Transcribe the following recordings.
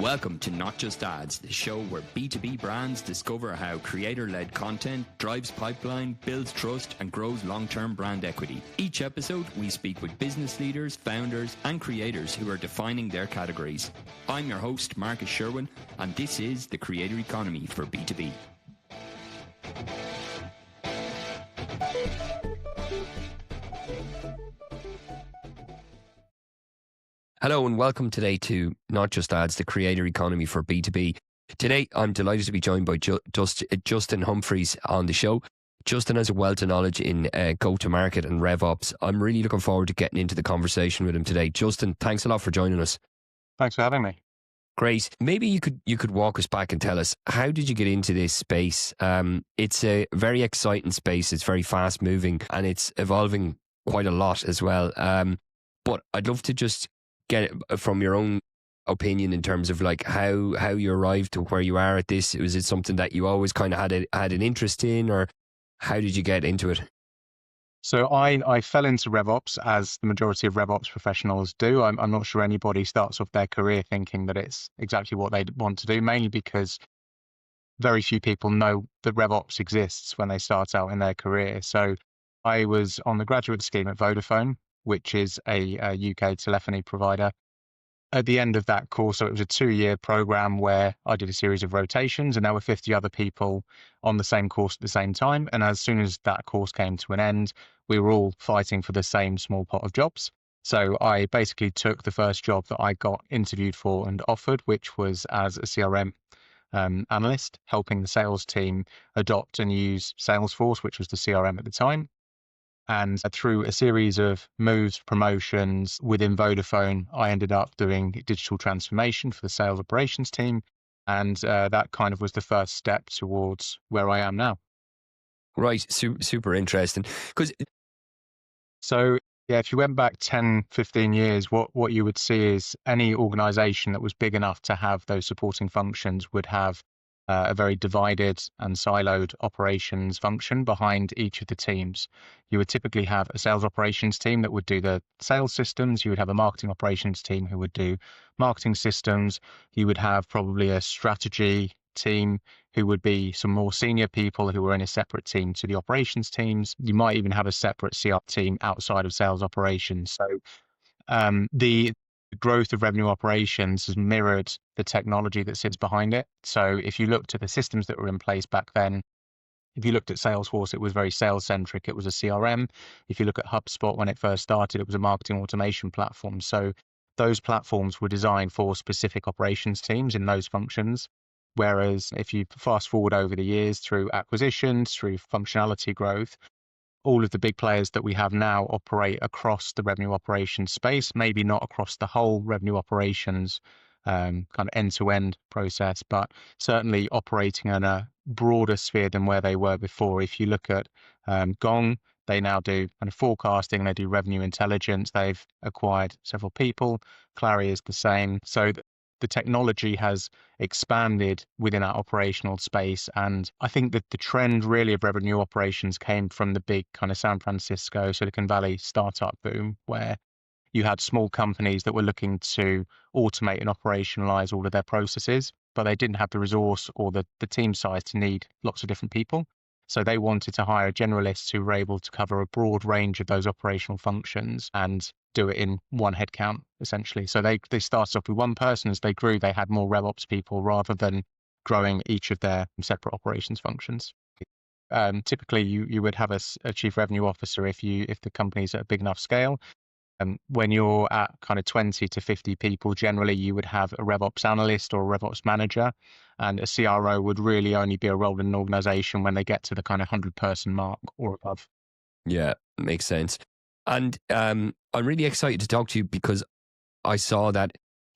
Welcome to Not Just Ads, the show where B2B brands discover how creator-led content drives pipeline, builds trust, and grows long-term brand equity. Each episode, we speak with business leaders, founders, and creators who are defining their categories. I'm your host, Marcus Sherwin, and this is the creator economy for B2B. Hello and welcome today to Not Just Ads, the creator economy for B2B. Today, I'm delighted to be joined by Justin Humphries on the show. Justin has a wealth of knowledge in go-to-market and RevOps. I'm really looking forward to getting into the conversation with him today. Justin, thanks a lot for joining us. Thanks for having me. Great. Maybe you could walk us back and tell us, how did you get into this space? It's a very exciting space. It's very fast moving and it's evolving quite a lot as well. But I'd love to just get it from your own opinion in terms of like how you arrived to where you are at this. Was it something that you always kind of had an interest in, or how did you get into it? So I fell into RevOps as the majority of RevOps professionals do. I'm not sure anybody starts off their career thinking that it's exactly what they want to do, mainly because very few people know that RevOps exists when they start out in their career. So I was on the graduate scheme at Vodafone, which is a UK telephony provider. At the end of that course, so it was a 2-year program where I did a series of rotations, and there were 50 other people on the same course at the same time. And as soon as that course came to an end, we were all fighting for the same small pot of jobs. So I basically took the first job that I got interviewed for and offered, which was as a CRM analyst, helping the sales team adopt and use Salesforce, which was the CRM at the time. And through a series of moves, promotions within Vodafone, I ended up doing digital transformation for the sales operations team. And that kind of was the first step towards where I am now. Right. Super interesting. So, yeah, if you went back 10, 15 years, what you would see is any organization that was big enough to have those supporting functions would have a very divided and siloed operations function behind each of the teams. You would typically have a sales operations team that would do the sales systems. You would have a marketing operations team who would do marketing systems. You would have probably a strategy team who would be some more senior people who were in a separate team to the operations teams. You might even have a separate CR team outside of sales operations. So the growth of revenue operations has mirrored the technology that sits behind it. So if you looked at the systems that were in place back then, if you looked at Salesforce, it was very sales centric. It was a CRM. If you look at HubSpot, when it first started, it was a marketing automation platform. So those platforms were designed for specific operations teams in those functions. Whereas if you fast forward over the years through acquisitions, through functionality growth, all of the big players that we have now operate across the revenue operations space, maybe not across the whole revenue operations kind of end-to-end process, but certainly operating in a broader sphere than where they were before. If you look at Gong, they now do kind of forecasting, they do revenue intelligence, they've acquired several people. Clary is the same. So the technology has expanded within our operational space. And I think that the trend really of revenue operations came from the big kind of San Francisco, Silicon Valley startup boom, where you had small companies that were looking to automate and operationalize all of their processes, but they didn't have the resource or the team size to need lots of different people. So they wanted to hire generalists who were able to cover a broad range of those operational functions and do it in one headcount, essentially. So they started off with one person. As they grew, they had more RevOps people rather than growing each of their separate operations functions. Typically, you would have a chief revenue officer if the company's at a big enough scale. When you're at kind of 20 to 50 people, generally you would have a RevOps analyst or a RevOps manager, and a CRO would really only be a role in an organization when they get to the kind of 100-person mark or above. Yeah, makes sense. And I'm really excited to talk to you because I saw that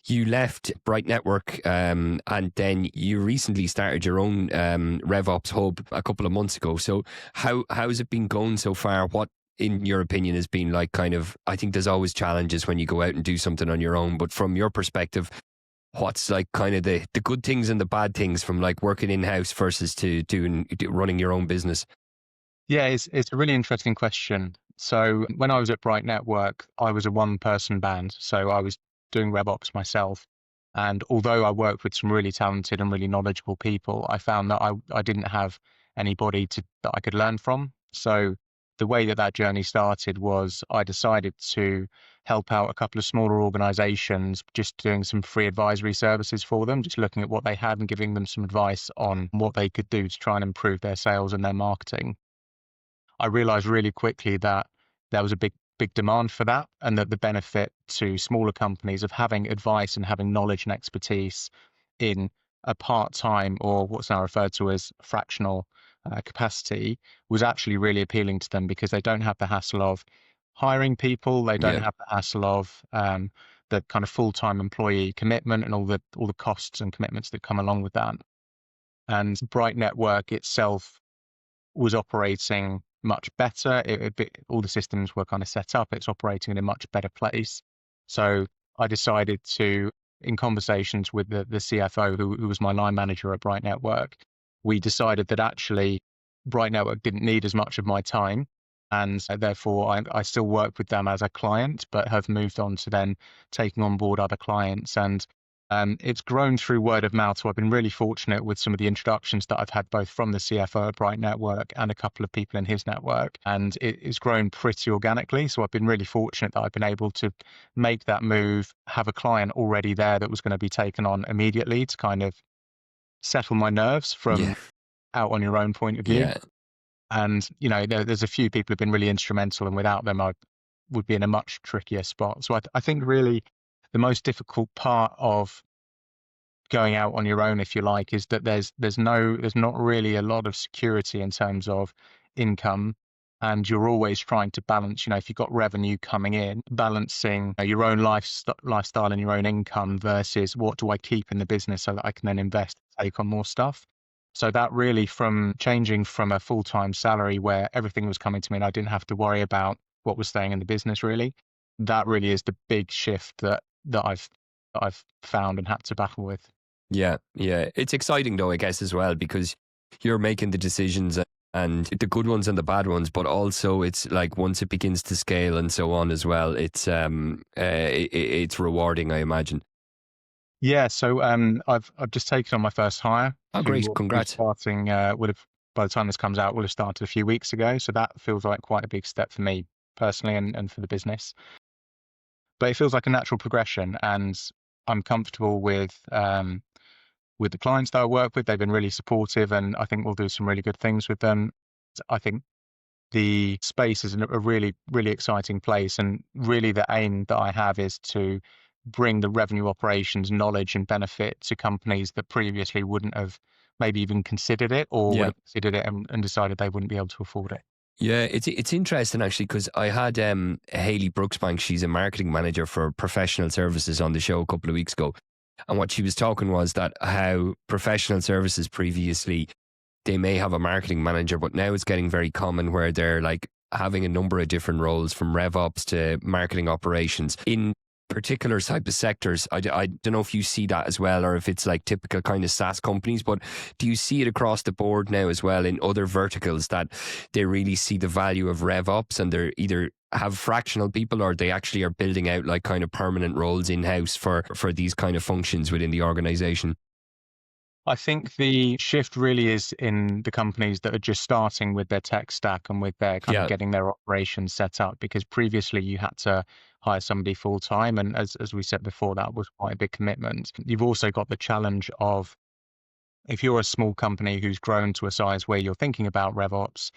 you left Bright Network and then you recently started your own RevOps hub a couple of months ago. So how has it been going so far? What, in your opinion, has been like kind of, I think there's always challenges when you go out and do something on your own, but from your perspective, what's like kind of the good things and the bad things from like working in-house versus to running your own business? Yeah, it's a really interesting question. So when I was at Bright Network, I was a one-person band. So I was doing RevOps myself. And although I worked with some really talented and really knowledgeable people, I found that I didn't have anybody that I could learn from. So the way that journey started was I decided to help out a couple of smaller organizations, just doing some free advisory services for them, just looking at what they had and giving them some advice on what they could do to try and improve their sales and their marketing. I realized really quickly that there was a big demand for that, and that the benefit to smaller companies of having advice and having knowledge and expertise in a part-time, or what's now referred to as fractional capacity, was actually really appealing to them, because they don't have the hassle of hiring people, they don't Yeah. have the hassle of the kind of full-time employee commitment and all the costs and commitments that come along with that. And Bright Network itself was operating much better. All the systems were kind of set up. It's operating in a much better place. So I decided to, in conversations with the CFO, who was my line manager at Bright Network, we decided that actually Bright Network didn't need as much of my time. And therefore, I still work with them as a client, but have moved on to then taking on board other clients. And it's grown through word of mouth. So I've been really fortunate with some of the introductions that I've had, both from the CFO at Bright Network and a couple of people in his network. And it's grown pretty organically. So I've been really fortunate that I've been able to make that move, have a client already there that was going to be taken on immediately to kind of settle my nerves from Yeah. out on your own point of view. Yeah. And, there's a few people who've been really instrumental, and without them, I would be in a much trickier spot. So I think really the most difficult part of going out on your own, if you like, is that there's not really a lot of security in terms of income, and you're always trying to balance. If you've got revenue coming in, balancing your own lifestyle and your own income versus what do I keep in the business so that I can then invest, take on more stuff. So that really, from changing from a full-time salary where everything was coming to me and I didn't have to worry about what was staying in the business, really, that really is the big shift that I've found and had to battle with. Yeah. Yeah. It's exciting though, I guess, as well, because you're making the decisions, and the good ones and the bad ones, but also it's like once it begins to scale and so on as well, it's rewarding, I imagine. Yeah, so I've just taken on my first hire, Oh, who great. will be Congrats. starting, would have, by the time this comes out, will have started a few weeks ago. So that feels like quite a big step for me personally, and for the business. But it feels like a natural progression, and I'm comfortable with the clients that I work with. They've been really supportive, and I think we'll do some really good things with them. I think the space is a really, really exciting place. And really the aim that I have is to bring the revenue operations knowledge and benefit to companies that previously wouldn't have maybe even considered it, or would Yeah. have considered it and decided they wouldn't be able to afford it. Yeah, it's interesting actually, because I had Hayley Brooksbank. She's a marketing manager for professional services on the show a couple of weeks ago, and what she was talking was that how professional services previously, they may have a marketing manager, but now it's getting very common where they're like having a number of different roles, from RevOps to marketing operations in particular type of sectors. I don't know if you see that as well, or if it's like typical kind of SaaS companies, but do you see it across the board now as well in other verticals, that they really see the value of RevOps, and they're either have fractional people, or they actually are building out like kind of permanent roles in-house for these kind of functions within the organization? I think the shift really is in the companies that are just starting with their tech stack and with their kind of Yeah. getting their operations set up, because previously you had to hire somebody full time. And as we said before, that was quite a big commitment. You've also got the challenge of, if you're a small company who's grown to a size where you're thinking about RevOps,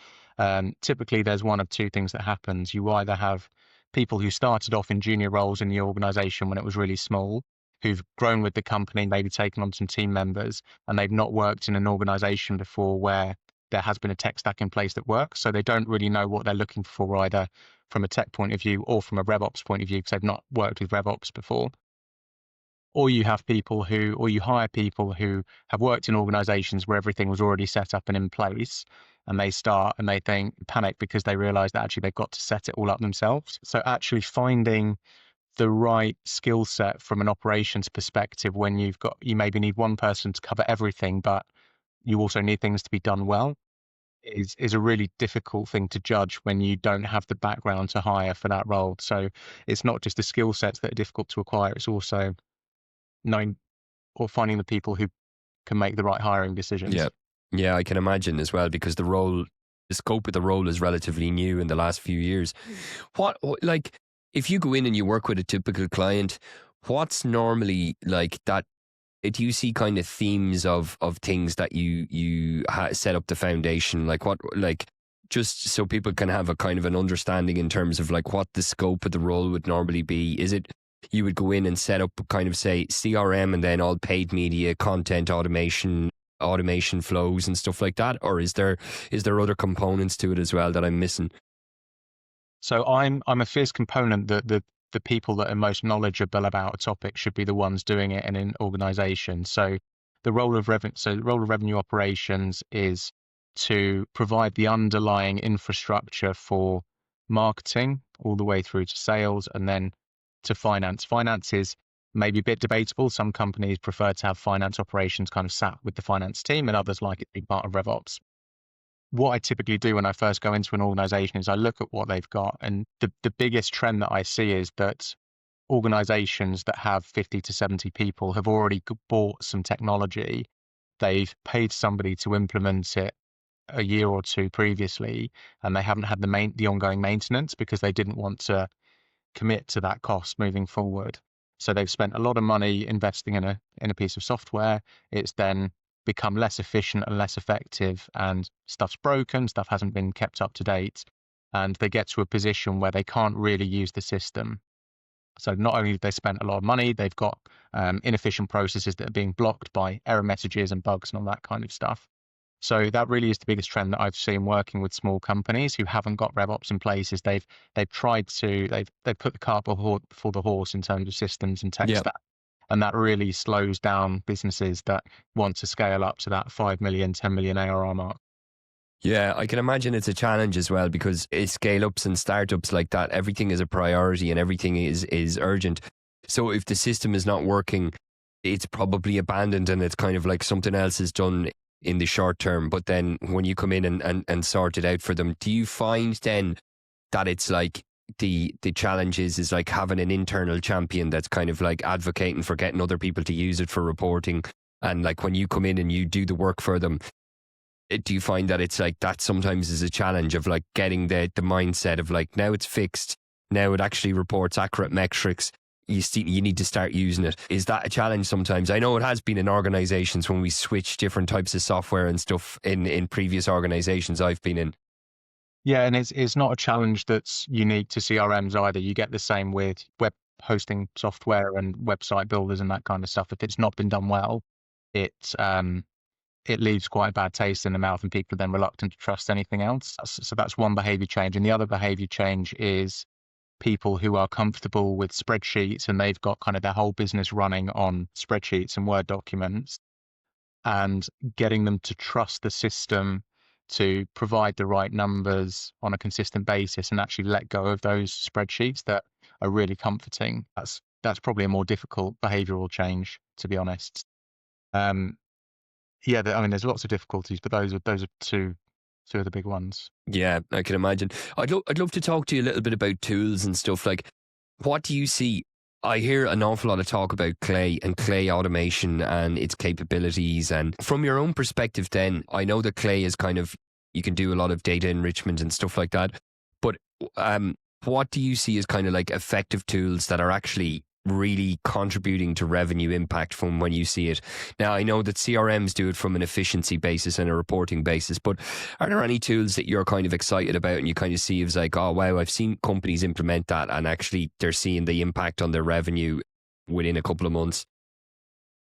typically there's one of two things that happens. You either have people who started off in junior roles in the organization when it was really small, who've grown with the company, maybe taken on some team members, and they've not worked in an organization before where there has been a tech stack in place that works. So they don't really know what they're looking for, either from a tech point of view or from a RevOps point of view, because they've not worked with RevOps before. Or you hire people who have worked in organizations where everything was already set up and in place, and they start and they panic because they realize that actually they've got to set it all up themselves. So actually finding the right skill set from an operations perspective, when you maybe need one person to cover everything, but you also need things to be done well, is a really difficult thing to judge when you don't have the background to hire for that role. So it's not just the skill sets that are difficult to acquire, it's also knowing or finding the people who can make the right hiring decisions. Yeah, I can imagine as well, because the scope of the role is relatively new in the last few years. Like, if you go in and you work with a typical client, what's normally like that? Do you see kind of themes of things that you set up the foundation? Like just so people can have a kind of an understanding in terms of like what the scope of the role would normally be. Is it you would go in and set up kind of say CRM and then all paid media, content automation flows and stuff like that, or is there other components to it as well that I'm missing? So I'm a fierce component that the people that are most knowledgeable about a topic should be the ones doing it in an organization. So the role of revenue operations is to provide the underlying infrastructure for marketing all the way through to sales and then to finance. Finance is maybe a bit debatable. Some companies prefer to have finance operations kind of sat with the finance team, and others like it to be part of RevOps. What I typically do when I first go into an organization is I look at what they've got. And the biggest trend that I see is that organizations that have 50 to 70 people have already bought some technology. They've paid somebody to implement it a year or two previously, and they haven't had the ongoing maintenance because they didn't want to commit to that cost moving forward. So they've spent a lot of money investing in a piece of software. It's then become less efficient and less effective, and stuff's broken, stuff hasn't been kept up to date, and they get to a position where they can't really use the system. So not only have they spent a lot of money, they've got inefficient processes that are being blocked by error messages and bugs and all that kind of stuff. So that really is the biggest trend that I've seen working with small companies who haven't got RevOps in place. Is they've put the cart before the horse in terms of systems and tech stack. And that really slows down businesses that want to scale up to that 5 million, 10 million ARR mark. Yeah, I can imagine it's a challenge as well, because scale ups and startups like that, everything is a priority and everything is urgent. So if the system is not working, it's probably abandoned and it's kind of like something else is done in the short term. But then when you come in and sort it out for them, do you find then that it's like the challenge is like having an internal champion that's kind of like advocating for getting other people to use it for reporting, and like when you come in and you do the work for them, do you find that it's like that sometimes is a challenge of like getting the mindset of like, now it's fixed, now it actually reports accurate metrics, you need to start using it? Is that a challenge sometimes? I know it has been in organizations when we switch different types of software and stuff in previous organizations I've been in. Yeah, and it's not a challenge that's unique to CRMs either. You get the same with web hosting software and website builders and that kind of stuff. If it's not been done well, it leaves quite a bad taste in the mouth, and people are then reluctant to trust anything else. So that's one behavior change. And the other behavior change is people who are comfortable with spreadsheets and they've got kind of their whole business running on spreadsheets and Word documents, and getting them to trust the system to provide the right numbers on a consistent basis and actually let go of those spreadsheets that are really comforting. That's probably a more difficult behavioral change, to be honest. Yeah, I mean, there's lots of difficulties, but those are two of the big ones. Yeah, I can imagine. I'd love to talk to you a little bit about tools and stuff. Like, what do you see? I hear an awful lot of talk about Clay and Clay automation and its capabilities. And from your own perspective, then, I know that Clay is kind of, you can do a lot of data enrichment and stuff like that. But what do you see as kind of like effective tools that are actually really contributing to revenue impact from when you see it? Now, I know that CRMs do it from an efficiency basis and a reporting basis, but are there any tools that you're kind of excited about and you kind of see as like, oh, wow, I've seen companies implement that and actually they're seeing the impact on their revenue within a couple of months?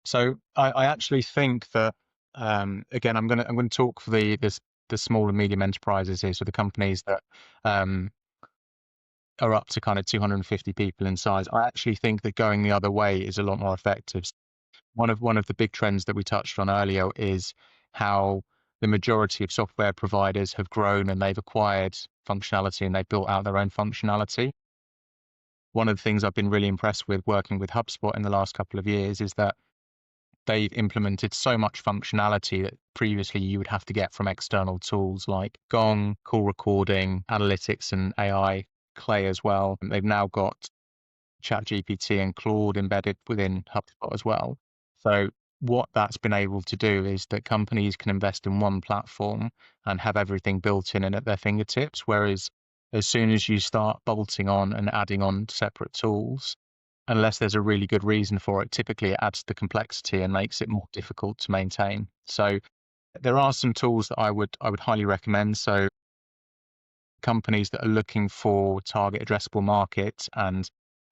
So I actually think that, again, I'm going to talk for the small and medium enterprises here. So the companies that, are up to kind of 250 people in size. I actually think that going the other way is a lot more effective. One of the big trends that we touched on earlier is how the majority of software providers have grown and they've acquired functionality and they've built out their own functionality. One of the things I've been really impressed with working with HubSpot in the last couple of years is that they've implemented so much functionality that previously you would have to get from external tools like Gong, call recording, analytics, and AI, Clay as well. And they've now got ChatGPT and Claude embedded within HubSpot as well. So what that's been able to do is that companies can invest in one platform and have everything built in and at their fingertips. Whereas as soon as you start bolting on and adding on separate tools, unless there's a really good reason for it, typically it adds to the complexity and makes it more difficult to maintain. So there are some tools that I would highly recommend. So companies that are looking for target addressable market and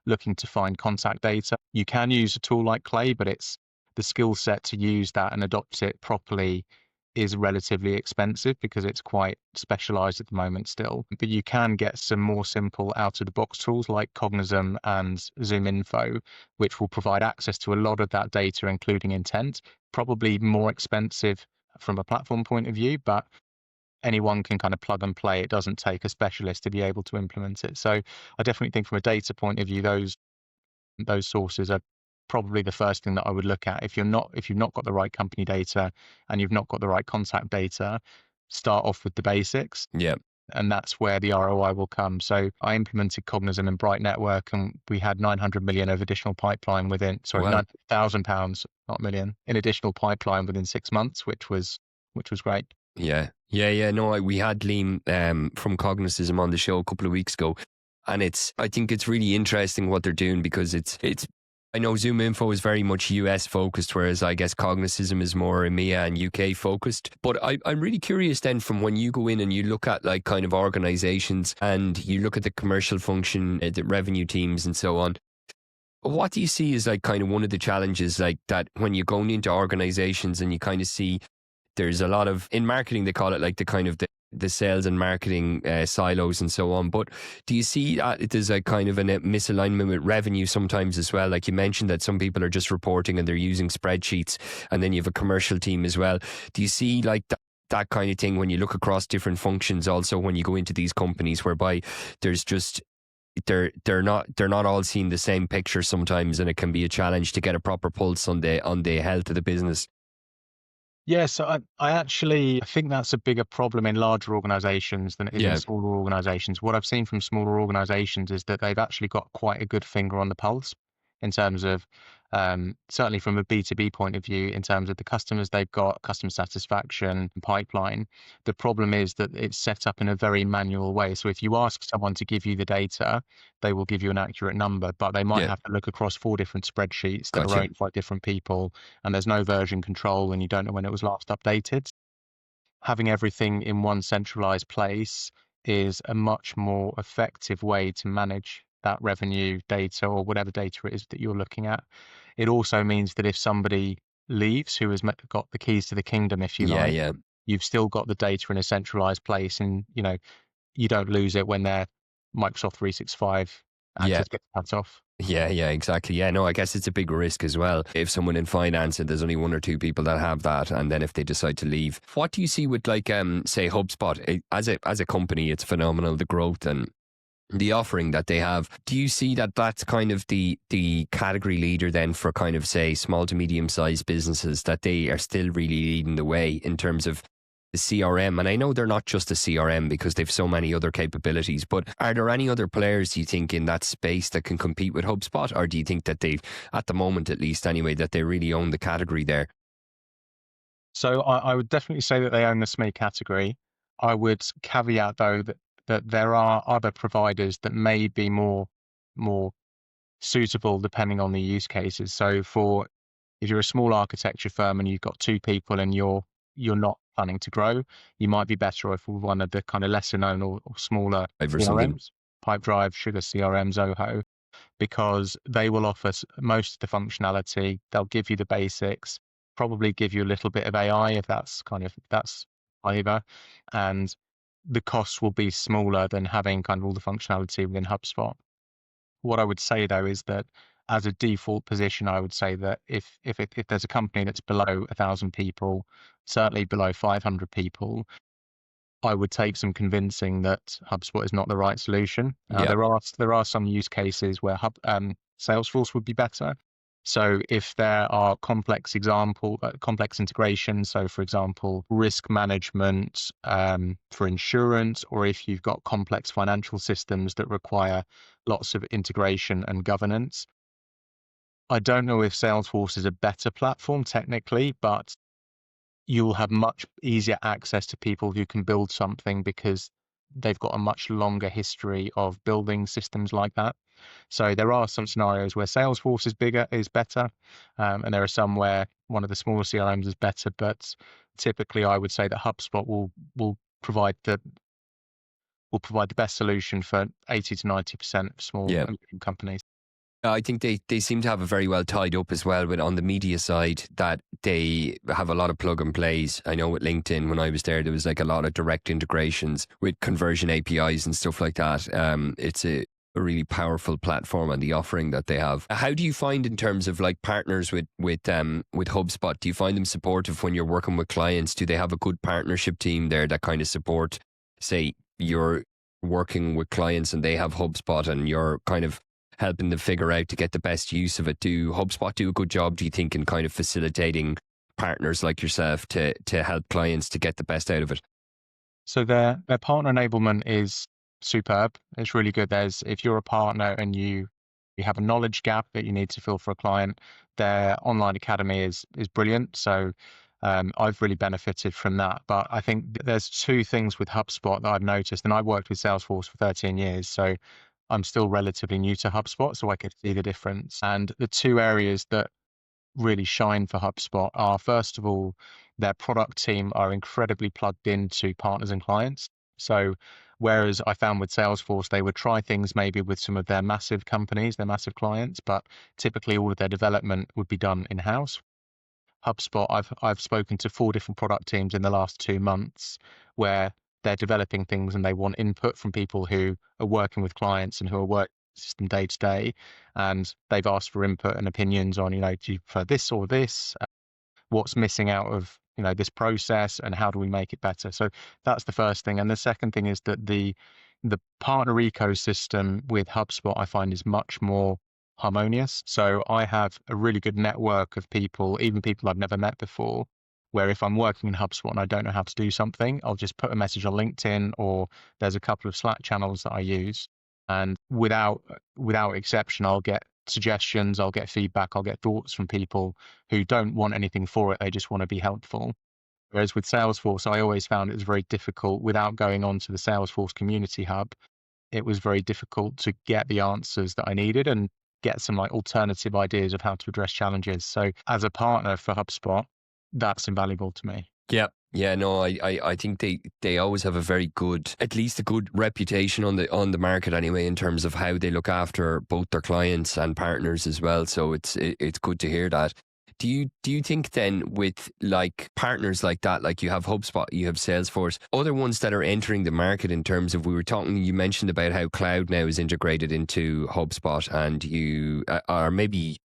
looking to find contact data, you can use a tool like Clay, but it's the skill set to use that and adopt it properly is relatively expensive because it's quite specialized at the moment still. But you can get some more simple out of the box tools like Cognism and ZoomInfo, which will provide access to a lot of that data, including intent, probably more expensive from a platform point of view, but anyone can kind of plug and play. It doesn't take a specialist to be able to implement it. So I definitely think from a data point of view, those sources are probably the first thing that I would look at. If you've not got the right company data and you've not got the right contact data, start off with the basics. Yeah. And that's where the ROI will come. So I implemented Cognism and Bright Network, and we had 900 million of additional pipeline Wow. £9,000, not million, in additional pipeline within 6 months, which was great. Yeah. No, we had Liam from Cognism on the show a couple of weeks ago, and I think it's really interesting what they're doing because it's. I know ZoomInfo is very much US focused, whereas I guess Cognism is more EMEA and UK focused. But I'm really curious then, from when you go in and you look at like kind of organizations and you look at the commercial function, the revenue teams and so on. What do you see as like kind of one of the challenges like that when you're going into organizations and you kind of see there's a lot of, in marketing they call it like the kind of the sales and marketing silos and so on, but do you see that there's a kind of a misalignment with revenue sometimes as well? Like you mentioned that some people are just reporting and they're using spreadsheets, and then you have a commercial team as well. Do you see like that kind of thing when you look across different functions also when you go into these companies, whereby there's just they're not all seeing the same picture sometimes, and it can be a challenge to get a proper pulse on the health of the business? Yeah, so I think that's a bigger problem in larger organizations than it is in smaller organizations. What I've seen from smaller organizations is that they've actually got quite a good finger on the pulse in terms of, certainly from a B2B point of view, in terms of the customers they've got, customer satisfaction, pipeline. The problem is that it's set up in a very manual way. So if you ask someone to give you the data, they will give you an accurate number, but they might have to look across 4 different spreadsheets that are owned by different people, and there's no version control, and you don't know when it was last updated. Having everything in one centralized place is a much more effective way to manage that revenue data or whatever data it is that you're looking at. It also means that if somebody leaves who has got the keys to the kingdom, if you like, you've still got the data in a centralized place, and you don't lose it when their Microsoft 365 access gets cut off. Yeah, exactly. Yeah, no, I guess it's a big risk as well. If someone in finance, and there's only 1 or 2 people that have that, and then if they decide to leave, what do you see with like, say HubSpot as a company? It's phenomenal, the growth and the offering that they have. Do you see that that's kind of the category leader then for kind of say small to medium sized businesses, that they are still really leading the way in terms of the CRM? And I know they're not just a CRM because they've so many other capabilities, but are there any other players, do you think, in that space that can compete with HubSpot? Or do you think that they've, at the moment at least anyway, that they really own the category there? So I would definitely say that they own the SME category. I would caveat though that there are other providers that may be more suitable depending on the use cases. So if you're a small architecture firm and you've got 2 people and you're not planning to grow, you might be better off with one of the kind of lesser known or smaller CRMs, Pipedrive, Sugar CRM, Zoho, because they will offer most of the functionality. They'll give you the basics, probably give you a little bit of AI if that's flavor, and the costs will be smaller than having kind of all the functionality within HubSpot. What I would say though is that as a default position, I would say that if there's a company that's below 1,000 people, certainly below 500 people, I would take some convincing that HubSpot is not the right solution. There are some use cases where Salesforce would be better. So if there are complex integrations, so for example, risk management for insurance, or if you've got complex financial systems that require lots of integration and governance, I don't know if Salesforce is a better platform technically, but you'll have much easier access to people who can build something because they've got a much longer history of building systems like that. So there are some scenarios where Salesforce is better, and there are some where one of the smaller CRMs is better. But typically, I would say that HubSpot will provide the best solution for 80 to 90% of small and medium companies. I think they seem to have it very well tied up as well with on the media side, that they have a lot of plug and plays. I know with LinkedIn, when I was there was like a lot of direct integrations with conversion APIs and stuff like that. It's a really powerful platform and the offering that they have. How do you find in terms of like partners with HubSpot? Do you find them supportive when you're working with clients? Do they have a good partnership team there that kind of support, say you're working with clients and they have HubSpot and you're kind of helping them figure out to get the best use of it? Do HubSpot do a good job, do you think, in kind of facilitating partners like yourself to help clients to get the best out of it? So their partner enablement is superb. It's really good. If you're a partner and you have a knowledge gap that you need to fill for a client, their online academy is brilliant. So I've really benefited from that. But I think there's two things with HubSpot that I've noticed, and I worked with Salesforce for 13 years. So I'm still relatively new to HubSpot, so I could see the difference. And the two areas that really shine for HubSpot are, first of all, their product team are incredibly plugged into partners and clients. So whereas I found with Salesforce, they would try things maybe with some of their massive companies, their massive clients, but typically all of their development would be done in-house. HubSpot, I've spoken to 4 different product teams in the last 2 months where they're developing things and they want input from people who are working with clients and who are working system day to day, and they've asked for input and opinions on, do you prefer this or this? What's missing out of this process, and how do we make it better? So that's the first thing. And the second thing is that the partner ecosystem with HubSpot I find is much more harmonious. So I have a really good network of people, even people I've never met before, where if I'm working in HubSpot and I don't know how to do something, I'll just put a message on LinkedIn, or there's a couple of Slack channels that I use. And without exception, I'll get suggestions, I'll get feedback, I'll get thoughts from people who don't want anything for it. They just want to be helpful. Whereas with Salesforce, I always found it was very difficult without going onto the Salesforce community hub. It was very difficult to get the answers that I needed and get some like alternative ideas of how to address challenges. So as a partner for HubSpot, that's invaluable to me. Yeah. Yeah, no, I think they always have a very good, at least a good reputation on the market anyway, in terms of how they look after both their clients and partners as well. So it's good to hear that. Do you think then with like partners like that, like you have HubSpot, you have Salesforce, other ones that are entering the market in terms of, you mentioned about how cloud now is integrated into HubSpot, and you are maybe,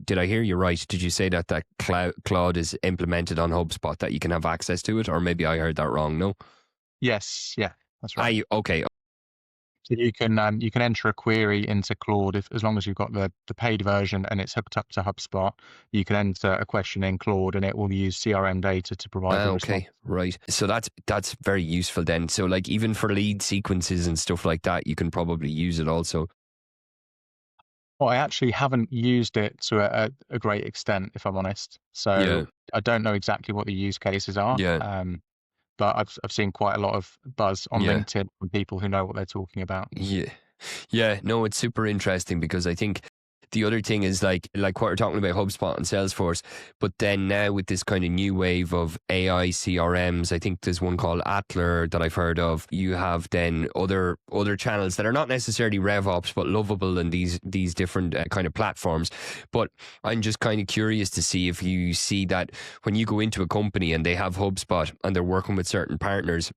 did I hear you right? Did you say that cloud is implemented on HubSpot, that you can have access to it? Or maybe I heard that wrong, no? Yes, yeah, that's right. Okay. So you can enter a query into Claude as long as you've got the paid version and it's hooked up to HubSpot. You can enter a question in Claude and it will use CRM data to provide the response. Okay, right. So that's very useful then. So like even for lead sequences and stuff like that, you can probably use it also. Well, I actually haven't used it to a great extent, if I'm honest. So Yeah. I don't know exactly what the use cases are. Yeah. But I've seen quite a lot of buzz on Yeah. LinkedIn from people who know what they're talking about. Yeah. Yeah. No, it's super interesting because I think the other thing is like what we're talking about, HubSpot and Salesforce, but then now with this kind of new wave of AI CRMs, I think there's one called Atler that I've heard of. You have then other channels that are not necessarily RevOps, but lovable, and these different kind of platforms. But I'm just kind of curious to see if you see that when you go into a company and they have HubSpot and they're working with certain partners,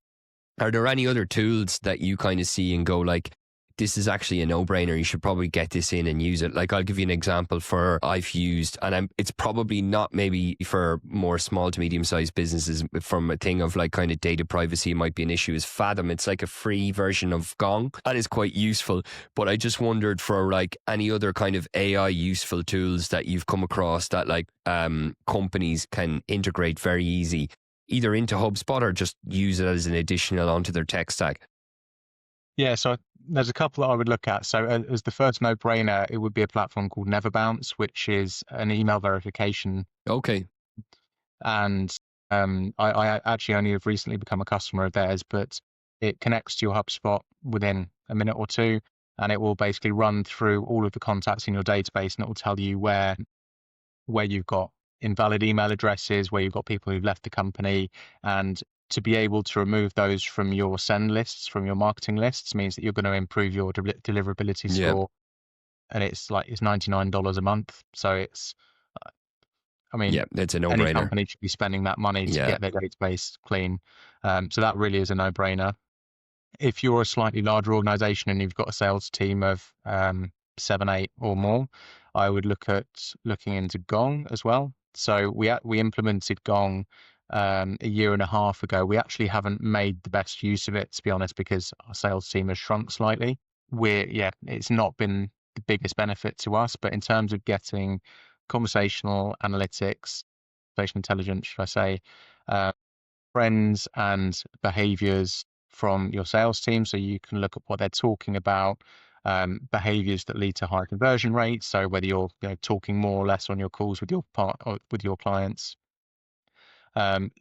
are there any other tools that you kind of see and go like, this is actually a no-brainer, you should probably get this in and use it? Like, I'll give you an example for I've used, and it's probably not maybe for more small to medium-sized businesses, from a thing of like kind of data privacy might be an issue, is Fathom. It's like a free version of Gong and it's quite useful. But I just wondered for like any other kind of AI useful tools that you've come across that like companies can integrate very easy, either into HubSpot or just use it as an additional onto their tech stack. Yeah, so There's a couple that I would look at. So as the first no-brainer, it would be a platform called NeverBounce, which is an email verification. Okay. And I actually only have recently become a customer of theirs, but it connects to your HubSpot within a minute or two, and it will basically run through all of the contacts in your database, and it will tell you where you've got invalid email addresses, where you've got people who've left the company, and to be able to remove those from your send lists, from your marketing lists, means that you're going to improve your deliverability Yeah. score. And it's $99 a month. So I mean, Yeah. It's a any no-brainer. company should be spending that money to Yeah. get their database clean. So that really is a no-brainer. If you're a slightly larger organization and you've got a sales team of 7, 8 or more, I would look at looking into Gong as well. So we implemented Gong a year and a half ago. We actually haven't made the best use of it, to be honest, because our sales team has shrunk slightly. It's not been the biggest benefit to us, but in terms of getting conversational analytics, conversational intelligence, should I say, uh, trends and behaviors from your sales team. So you can look at what they're talking about, behaviors that lead to higher conversion rates. So whether you're talking more or less on your calls with with your clients,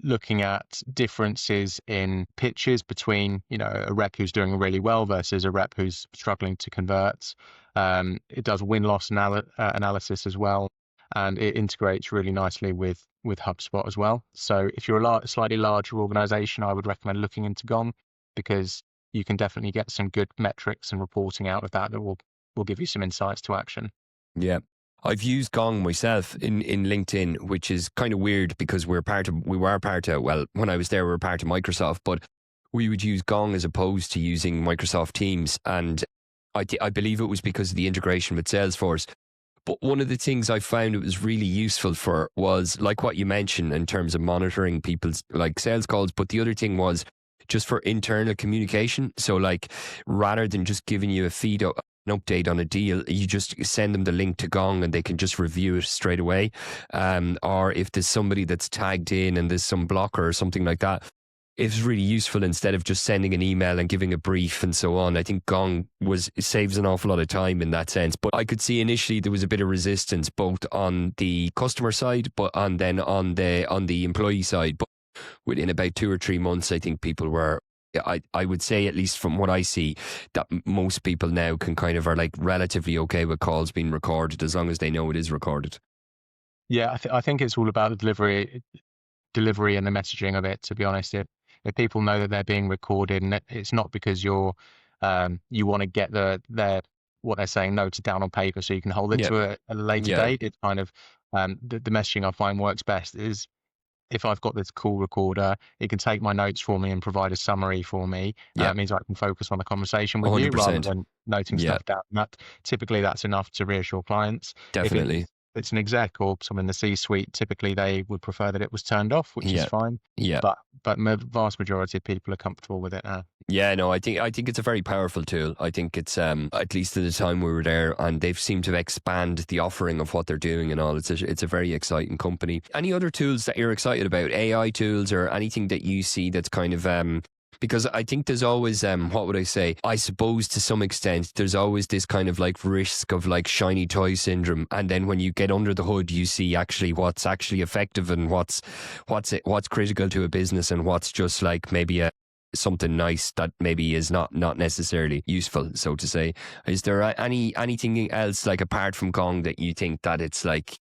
looking at differences in pitches between a rep who's doing really well versus a rep who's struggling to convert. It does win-loss analysis as well, and it integrates really nicely with HubSpot as well. So if you're a slightly larger organization, I would recommend looking into Gong, because you can definitely get some good metrics and reporting out of that will give you some insights to action. Yeah. I've used Gong myself in LinkedIn, which is kind of weird because we were part of, well, when I was there, we were part of Microsoft, but we would use Gong as opposed to using Microsoft Teams. And I believe it was because of the integration with Salesforce. But one of the things I found it was really useful for was like what you mentioned in terms of monitoring people's like sales calls. But the other thing was just for internal communication. So like rather than just giving you an update on a deal, you just send them the link to Gong and they can just review it straight away. Or if there's somebody that's tagged in and there's some blocker or something like that, it's really useful instead of just sending an email and giving a brief and so on. I think Gong saves an awful lot of time in that sense. But I could see initially there was a bit of resistance both on the customer side, but then on the employee side. But within about 2 or 3 months, I think people were. I would say, at least from what I see, that most people now can kind of are like relatively okay with calls being recorded as long as they know it is recorded. Yeah, I think it's all about the delivery and the messaging of it. To be honest, if people know that they're being recorded, and it's not because you want to get what they're saying noted down on paper so you can hold it Yeah, to a later yeah, date. It's kind of the messaging I find works best is, if I've got this call recorder, it can take my notes for me and provide a summary for me. yeah, It means I can focus on the conversation with you rather 100%. than noting Yeah, stuff down. Typically that's enough to reassure clients. If definitely. it's an exec or someone in the C-suite, typically they would prefer that it was turned off, which is Yeah, fine. yeah. But vast majority of people are comfortable with it now. Yeah, no, I think it's a very powerful tool. I think it's at least at the time we were there, and they've seemed to expand the offering of what they're doing and all. It's a very exciting company. Any other tools that you're excited about? AI tools or anything that you see that's kind of because I think there's always what would I say? I suppose to some extent there's always this kind of like risk of like shiny toy syndrome, and then when you get under the hood, you see actually what's actually effective and what's critical to a business and what's just like maybe something nice that maybe is not necessarily useful, so to say. Is there anything else like apart from Gong that you think that it's like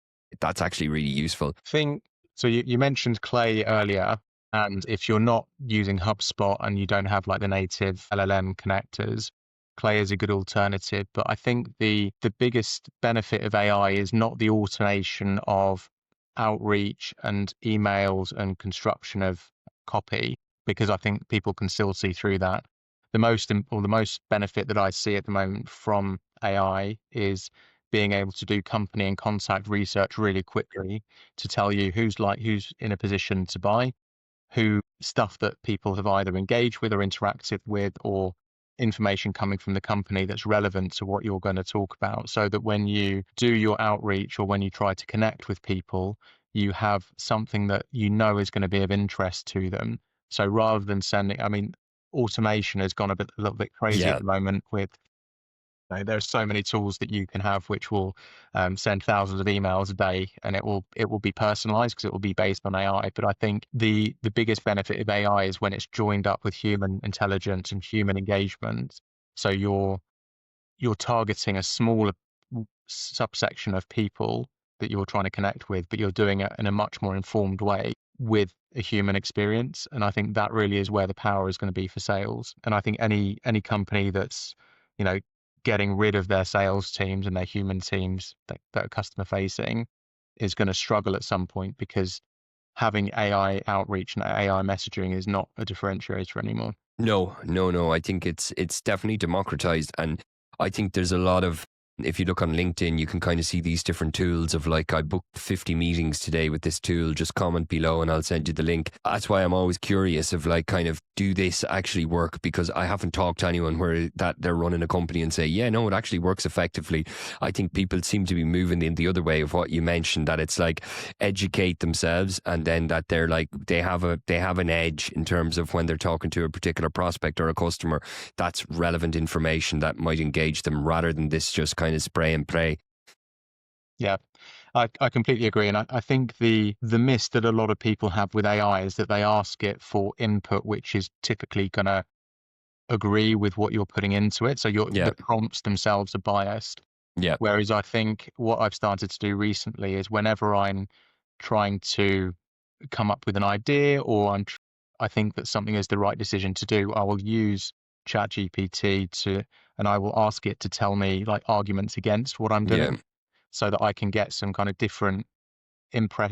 that's actually really useful? Think so. You mentioned Clay earlier, and if you're not using HubSpot and you don't have like the native LLM connectors, Clay is a good alternative. But I think the biggest benefit of AI is not the automation of outreach and emails and construction of copy, because I think people can still see through that. The most benefit that I see at the moment from AI is being able to do company and contact research really quickly to tell you who's in a position to buy, who stuff that people have either engaged with or interacted with, or information coming from the company that's relevant to what you're going to talk about, so that when you do your outreach or when you try to connect with people, you have something that is going to be of interest to them. So rather than sending, I mean, automation has gone a little bit crazy Yeah. at the moment with there are so many tools that you can have which will send thousands of emails a day, and it will be personalized because it will be based on AI. But I think the biggest benefit of AI is when it's joined up with human intelligence and human engagement. So you're targeting a smaller subsection of people that you're trying to connect with, but you're doing it in a much more informed way with a human experience. And I think that really is where the power is going to be for sales. And I think any company that's, you know, getting rid of their sales teams and their human teams that are customer facing is going to struggle at some point, because having AI outreach and AI messaging is not a differentiator anymore. No, no, no. I think it's definitely democratized, and I think there's a lot of. If you look on LinkedIn, you can kind of see these different tools of like, I booked 50 meetings today with this tool, just comment below and I'll send you the link. That's why I'm always curious of like, kind of, do this actually work? Because I haven't talked to anyone where that they're running a company and say, yeah, no, it actually works effectively. I think people seem to be moving in the other way of what you mentioned, that it's like educate themselves, and then that they're like, they have an edge in terms of when they're talking to a particular prospect or a customer, that's relevant information that might engage them, rather than this just kind of spray and pray. Yeah, I completely agree. And I think the miss that a lot of people have with AI is that they ask it for input, which is typically going to agree with what you're putting into it. So Yeah, the prompts themselves are biased. yeah, Whereas I think what I've started to do recently is whenever I'm trying to come up with an idea, or I think that something is the right decision to do, I will use ChatGPT and I will ask it to tell me like arguments against what I'm yeah, doing, so that I can get some kind of different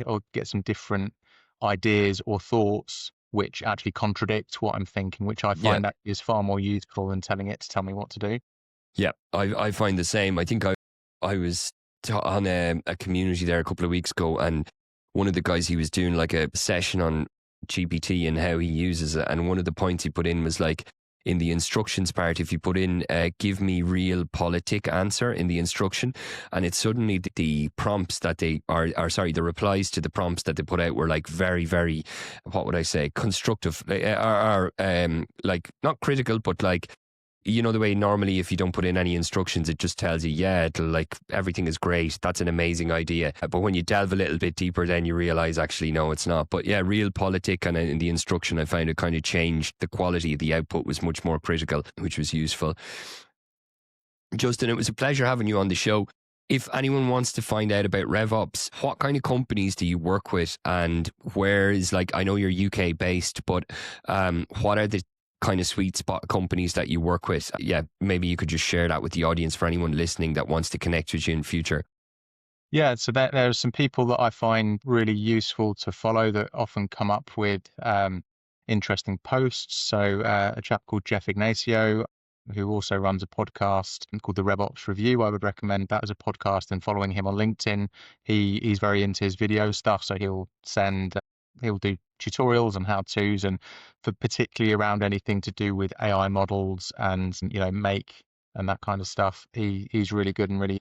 or get some different ideas or thoughts which actually contradict what I'm thinking, which I yeah, find that is far more useful than telling it to tell me what to do. yeah. I find the same. I think I was on a community there a couple of weeks ago, and one of the guys, he was doing like a session on GPT and how he uses it, and one of the points he put in was like, in the instructions part, if you put in give me real politic answer in the instruction, and it's suddenly the prompts that they are sorry, the replies to the prompts that they put out were like very, very, what would I say, constructive, are like not critical, but like, you know, the way normally if you don't put in any instructions, it just tells you, yeah, it'll like, everything is great, that's an amazing idea. But when you delve a little bit deeper, then you realize actually, no, it's not. But yeah, real politic, and in the instruction, I found it kind of changed. The quality of the output was much more critical, which was useful. Justin, it was a pleasure having you on the show. If anyone wants to find out about RevOps, what kind of companies do you work with, and where is, like, I know you're UK based, but what are the kind of sweet spot companies that you work with? Yeah, maybe you could just share that with the audience for anyone listening that wants to connect with you in future. Yeah, so there are some people that I find really useful to follow that often come up with interesting posts. So a chap called Jeff Ignacio, who also runs a podcast called the RevOps Review. I would recommend that as a podcast, and following him on LinkedIn. He's very into his video stuff, so he'll do tutorials and how-tos, and for particularly around anything to do with AI models and make and that kind of stuff. He's really good and really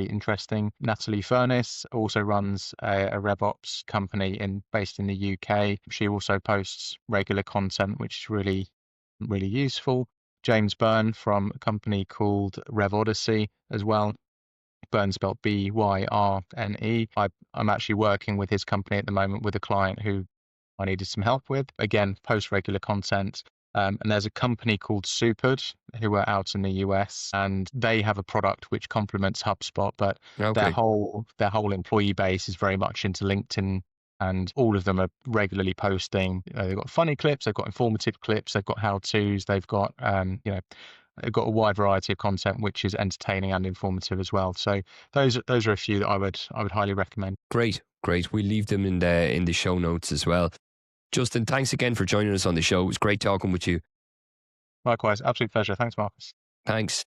interesting. Natalie Furness also runs a RevOps company based in the UK. She also posts regular content, which is really, really useful. James Byrne from a company called Rev Odyssey as well. Byrne spelled Byrne. I'm actually working with his company at the moment with a client who I needed some help with. Again, post regular content. And there's a company called Supered who are out in the US, and they have a product which complements HubSpot, but their Okay. whole employee base is very much into LinkedIn, and all of them are regularly posting. They've got funny clips, they've got informative clips, they've got how-tos, they've got they've got a wide variety of content which is entertaining and informative as well. So those are a few that I would highly recommend. Great. Great. We'll leave them in the show notes as well. Justin, thanks again for joining us on the show. It was great talking with you. Likewise, absolute pleasure. Thanks, Marcus. Thanks.